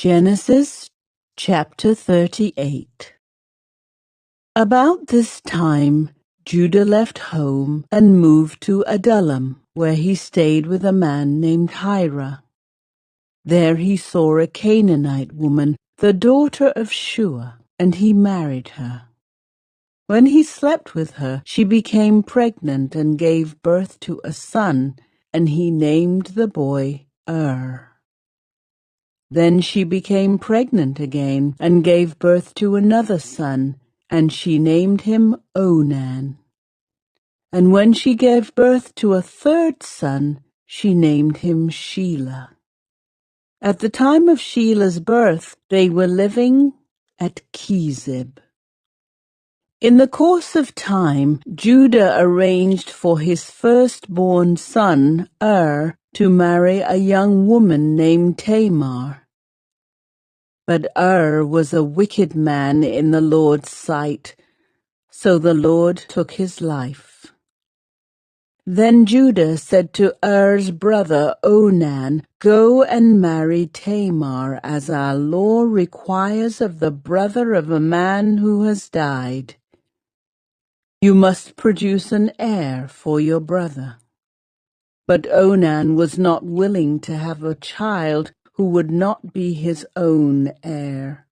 Genesis chapter 38. About this time, Judah left home and moved to Adullam, where he stayed with a man named Hira. There he saw a Canaanite woman, the daughter of Shua, and he married her. When he slept with her, she became pregnant and gave birth to a son, and he named the boy Then she became pregnant again and gave birth to another son, and she named him Onan. And when she gave birth to a third son, she named him Shelah. At the time of Shelah's birth, they were living at Kezib. In the course of time, Judah arranged for his firstborn son, to marry a young woman named Tamar. But was a wicked man in the Lord's sight, so the Lord took his life. Then Judah said to brother Onan, "Go and marry Tamar, as our law requires of the brother of a man who has died. You must produce an heir for your brother." But Onan was not willing to have a child who would not be his own heir.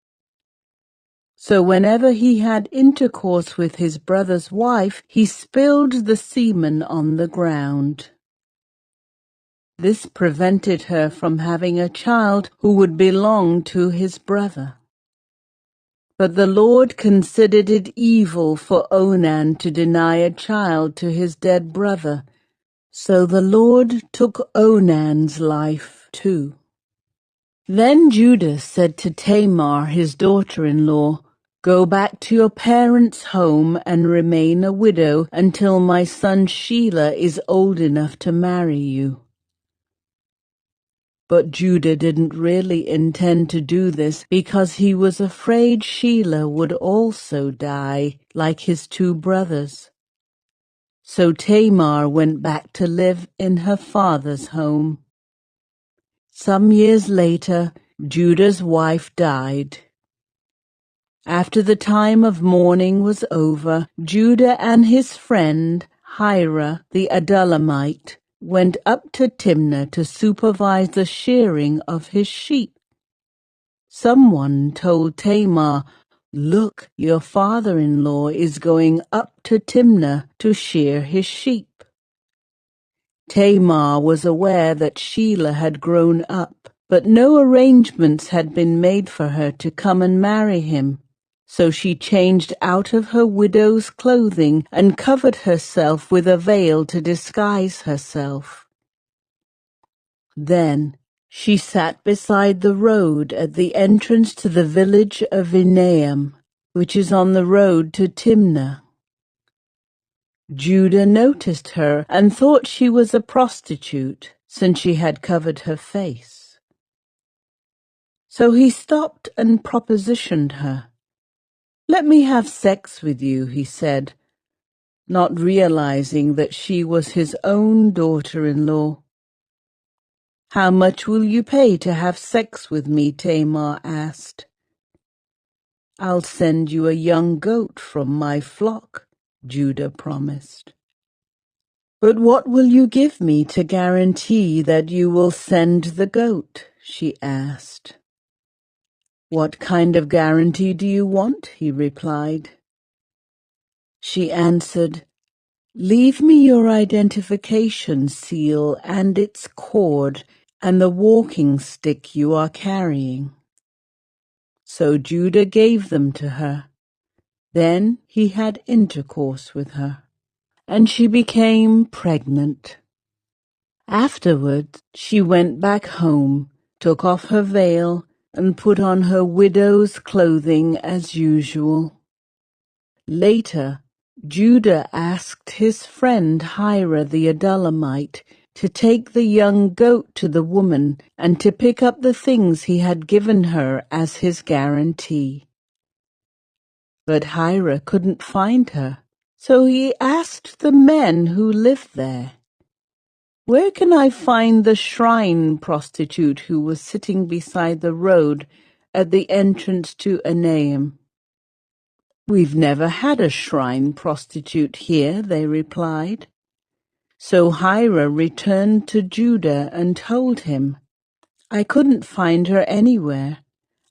So whenever he had intercourse with his brother's wife, he spilled the semen on the ground. This prevented her from having a child who would belong to his brother. But the Lord considered it evil for Onan to deny a child to his dead brother, so the Lord took Onan's life too. Then Judah said to Tamar, his daughter-in-law, "Go back to your parents' home and remain a widow until my son Shelah is old enough to marry you." But Judah didn't really intend to do this because he was afraid Shelah would also die like his two brothers. So Tamar went back to live in her father's home. Some years later, Judah's wife died. After the time of mourning was over, Judah and his friend Hira the Adullamite went up to Timnah to supervise the shearing of his sheep. Someone told Tamar, "Look, your father-in-law is going up to Timnah to shear his sheep." Tamar was aware that Shelah had grown up, but no arrangements had been made for her to come and marry him. So she changed out of her widow's clothing and covered herself with a veil to disguise herself. Then she sat beside the road at the entrance to the village of Enaim, which is on the road to Timnah. Judah noticed her and thought she was a prostitute, since she had covered her face. So he stopped and propositioned her. "Let me have sex with you," he said, not realizing that she was his own daughter-in-law. "How much will you pay to have sex with me?" Tamar asked. "I'll send you a young goat from my flock," Judah promised. "But what will you give me to guarantee that you will send the goat?" she asked. "What kind of guarantee do you want?" he replied. She answered, "Leave me your identification seal and its cord and the walking stick you are carrying." So Judah gave them to her. Then he had intercourse with her, and she became pregnant. Afterward, she went back home, took off her veil, and put on her widow's clothing as usual. Later, Judah asked his friend Hira the Adullamite to take the young goat to the woman and to pick up the things he had given her as his guarantee. But Hira couldn't find her, so he asked the men who lived there, Where can I find the shrine prostitute who was sitting beside the road at the entrance to Enaim?" "We've never had a shrine prostitute here," they replied. So Hira returned to Judah and told him, "I couldn't find her anywhere,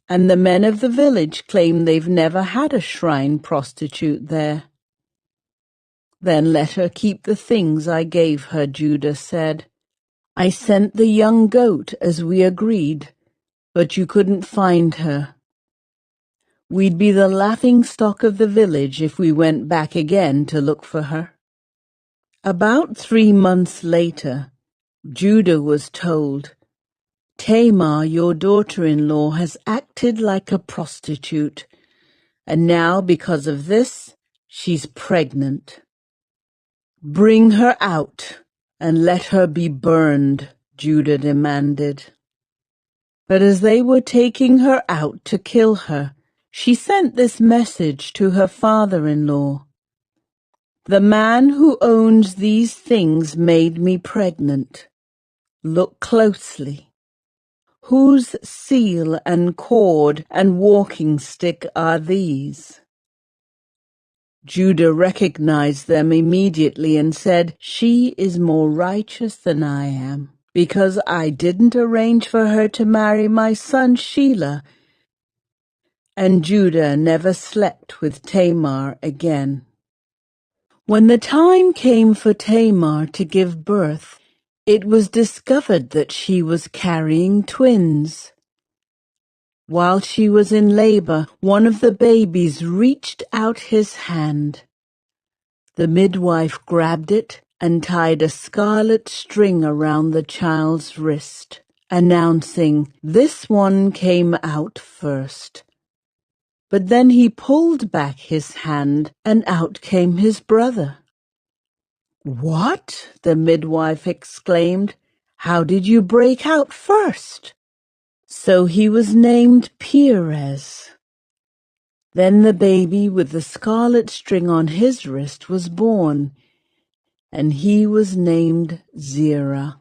and the men of the village claim they've never had a shrine prostitute there." "Then let her keep the things I gave her," Judah said. "I sent the young goat as we agreed, but you couldn't find her. We'd be the laughingstock of the village if we went back again to look for her." About 3 months later, Judah was told, "Tamar, your daughter-in-law, has acted like a prostitute, and now because of this, she's pregnant. Bring her out and let her be burned," Judah demanded. But as they were taking her out to kill her, she sent this message to her father-in-law: "The man who owns these things made me pregnant. Look closely. Whose seal and cord and walking stick are these?" Judah recognized them immediately and said, "She is more righteous than I am, because I didn't arrange for her to marry my son Shelah." And Judah never slept with Tamar again. When the time came for Tamar to give birth, it was discovered that she was carrying twins. While she was in labor, one of the babies reached out his hand. The midwife grabbed it and tied a scarlet string around the child's wrist, announcing, "This one came out first." But then he pulled back his hand, and out came his brother. "What?" the midwife exclaimed. "How did you break out first?" So he was named Perez. Then the baby with the scarlet string on his wrist was born, and he was named Zerah.